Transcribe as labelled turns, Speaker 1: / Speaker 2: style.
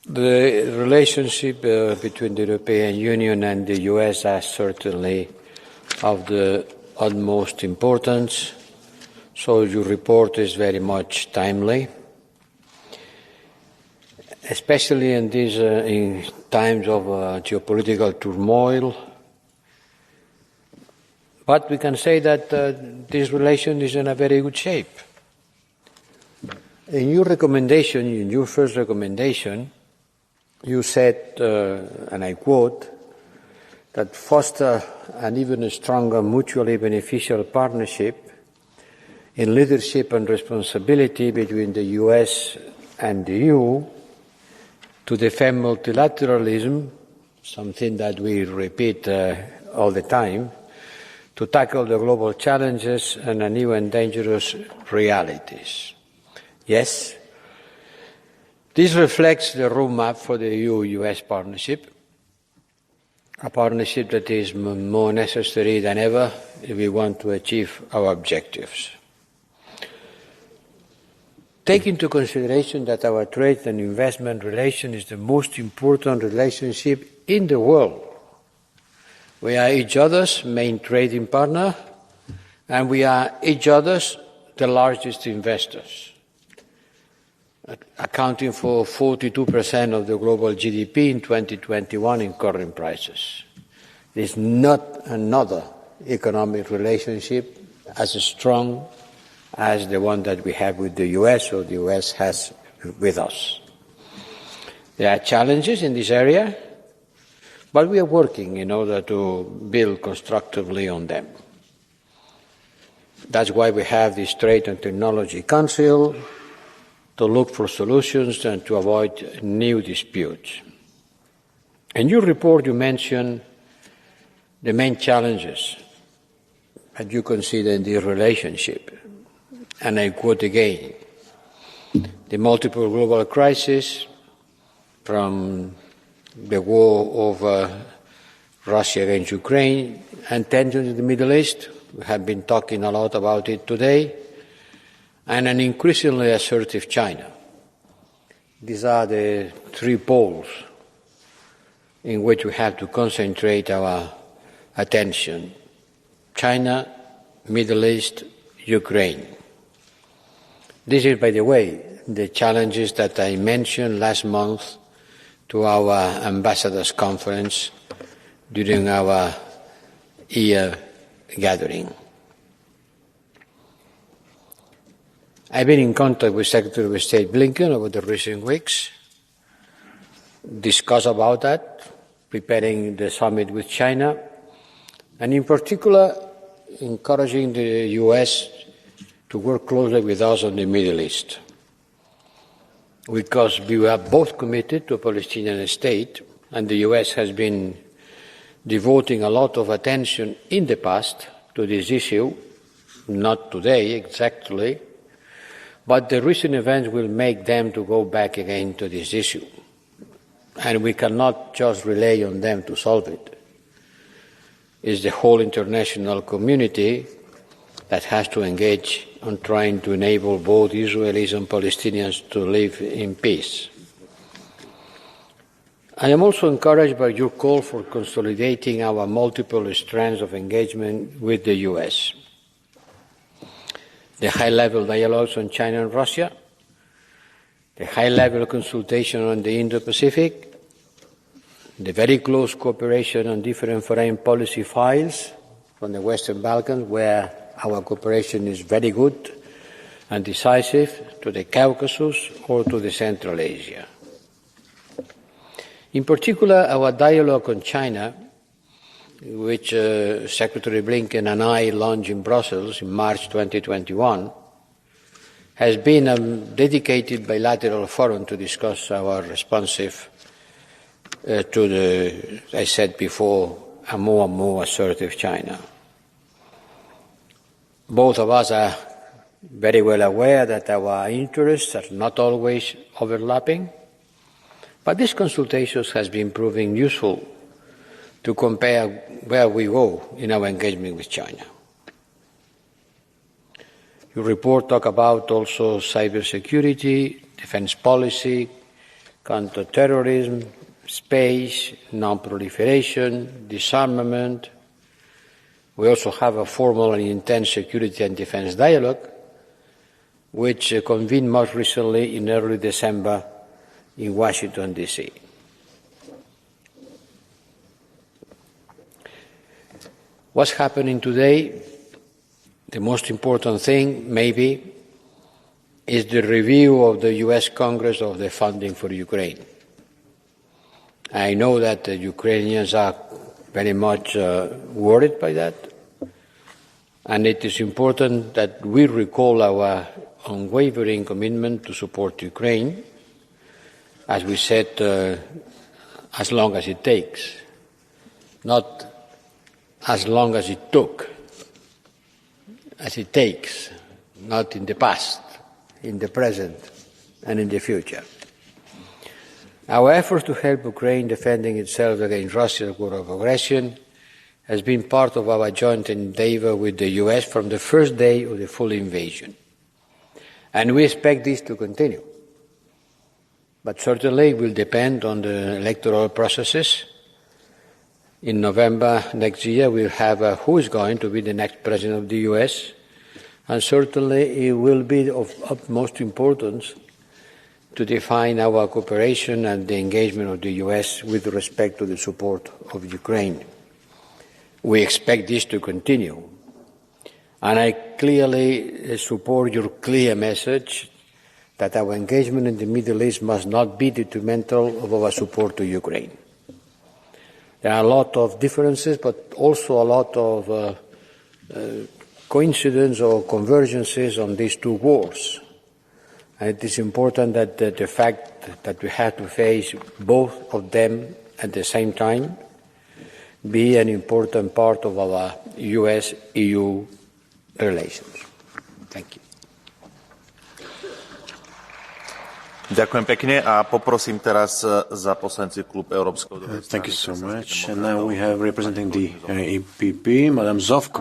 Speaker 1: The relationship between the European Union and the US are certainly of the utmost importance, so your report is very much timely, especially in these in times of geopolitical turmoil. But we can say that this relation is in a very good shape. In your recommendation, in your first recommendation, you said, and I quote, that foster an even stronger mutually beneficial partnership in leadership and responsibility between the US and the EU to defend multilateralism, something that we repeat all the time, to tackle the global challenges and the new and dangerous realities. Yes, this reflects the roadmap for the EU-US partnership, a partnership that is more necessary than ever if we want to achieve our objectives. Take into consideration that our trade and investment relation is the most important relationship in the world. We are each other's main trading partner, and we are each other's the largest investors, accounting for 42% of the global GDP in 2021 in current prices. There is not another economic relationship as strong as the one that we have with the US or the US has with us. There are challenges in this area, but we are working in order to build constructively on them. That's why we have this Trade and Technology Council, to look for solutions and to avoid new disputes. In your report, you mention the main challenges that you consider in this relationship. And I quote again, the multiple global crises, from the war of Russia against Ukraine and tensions in the Middle East, we have been talking a lot about it today, and an increasingly assertive China. These are the three poles in which we have to concentrate our attention: China, Middle East, Ukraine. This is, by the way, the challenges that I mentioned last month to our ambassadors' conference during our year gathering. I've been in contact with Secretary of State Blinken over the recent weeks, discuss about that, preparing the summit with China, and in particular, encouraging the US to work closely with us on the Middle East, because we are both committed to a Palestinian state, and the US has been devoting a lot of attention in the past to this issue, not today exactly, but the recent events will make them to go back again to this issue. And we cannot just rely on them to solve it. It's the whole international community that has to engage on trying to enable both Israelis and Palestinians to live in peace. I am also encouraged by your call for consolidating our multiple strands of engagement with the US. The high-level dialogues on China and Russia, the high-level consultation on the Indo-Pacific, the very close cooperation on different foreign policy files from the Western Balkans, where our cooperation is very good and decisive, to the Caucasus or to the Central Asia. In particular, our dialogue on China, which Secretary Blinken and I launched in Brussels in March 2021, has been a dedicated bilateral forum to discuss our responsive to the, as I said before, a more and more assertive China. Both of us are very well aware that our interests are not always overlapping, but this consultation has been proving useful to compare where we go in our engagement with China. Your report talks about also cybersecurity, defense policy, counter-terrorism, space, non-proliferation, disarmament. We also have a formal and intense security and defense dialogue, which convened most recently in early December in Washington, D.C. What's happening today? The most important thing, maybe, is the review of the U.S. Congress of the funding for Ukraine. I know that the Ukrainians are very much worried by that, and it is important that we recall our unwavering commitment to support Ukraine, as we said, as long as it takes, not as long as it took, as it takes, not in the past, in the present, and in the future. Our efforts to help Ukraine defending itself against Russia's war of aggression has been part of our joint endeavour with the US from the first day of the full invasion. And we expect this to continue. But certainly it will depend on the electoral processes. In November next year, we'll have who is going to be the next president of the US, and certainly it will be of utmost importance to define our cooperation and the engagement of the US with respect to the support of Ukraine. We expect this to continue. And I clearly support your clear message that our engagement in the Middle East must not be detrimental of our support to Ukraine. There are a lot of differences, but also a lot of coincidence or convergences on these two wars. And it is important that the fact that we have to face both of them at the same time be an important part of our US-EU relations. Thank you.
Speaker 2: Ďakujem pekne a poprosím teraz za poslanci klub Európskeho.
Speaker 3: Thank you so much. And now we have representing the EPP, Madame Zovko.